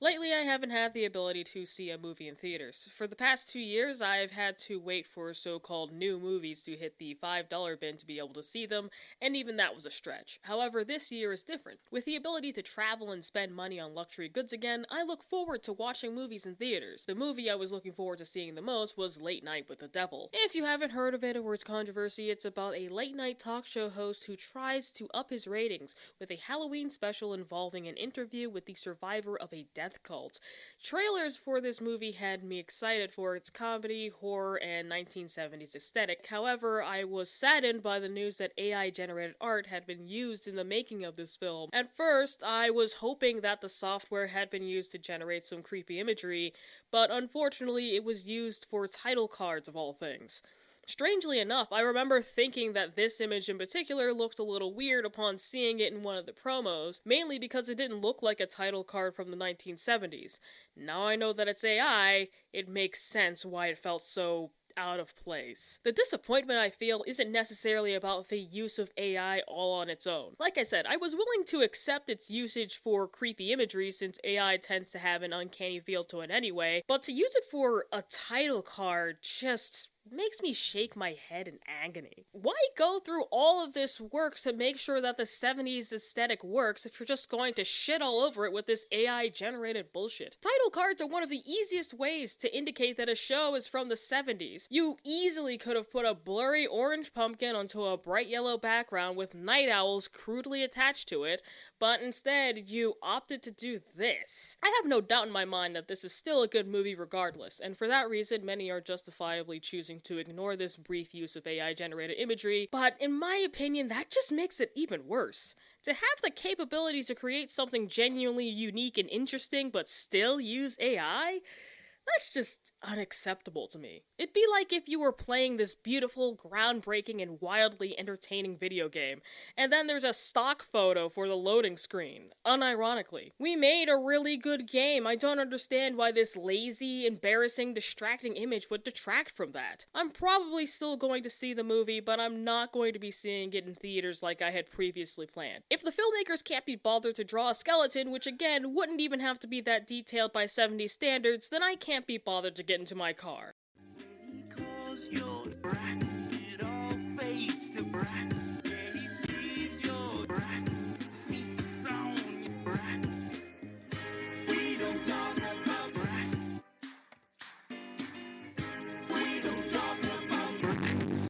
Lately, I haven't had the ability to see a movie in theaters. For the past 2 years, I've had to wait for so called new movies to hit the $5 bin to be able to see them, and even that was a stretch. However, this year is different. With the ability to travel and spend money on luxury goods again, I look forward to watching movies in theaters. The movie I was looking forward to seeing the most was Late Night with the Devil. If you haven't heard of it or its controversy, it's about a late night talk show host who tries to up his ratings with a Halloween special involving an interview with the survivor of a death cult. Trailers for this movie had me excited for its comedy, horror, and 1970s aesthetic. However, I was saddened by the news that AI generated art had been used in the making of this film. At first, I was hoping that the software had been used to generate some creepy imagery, but unfortunately, it was used for title cards of all things. Strangely enough, I remember thinking that this image in particular looked a little weird upon seeing it in one of the promos, mainly because it didn't look like a title card from the 1970s. Now I know that it's AI, it makes sense why it felt so out of place. The disappointment I feel isn't necessarily about the use of AI all on its own. Like I said, I was willing to accept its usage for creepy imagery since AI tends to have an uncanny feel to it anyway, but to use it for a title card just makes me shake my head in agony. Why go through all of this work to make sure that the 70s aesthetic works if you're just going to shit all over it with this AI generated bullshit? Title cards are one of the easiest ways to indicate that a show is from the 70s. You easily could have put a blurry orange pumpkin onto a bright yellow background with night owls crudely attached to it, but instead you opted to do this. I have no doubt in my mind that this is still a good movie regardless, and for that reason many are justifiably choosing to ignore this brief use of AI generated imagery, but in my opinion that just makes it even worse. To have the capability to create something genuinely unique and interesting but still use AI? That's just unacceptable to me. It'd be like if you were playing this beautiful, groundbreaking, and wildly entertaining video game, and then there's a stock photo for the loading screen. Unironically. We made a really good game. I don't understand why this lazy, embarrassing, distracting image would detract from that. I'm probably still going to see the movie, but I'm not going to be seeing it in theaters like I had previously planned. If the filmmakers can't be bothered to draw a skeleton, which again wouldn't even have to be that detailed by 70s standards, then I can't be bothered to get into my car.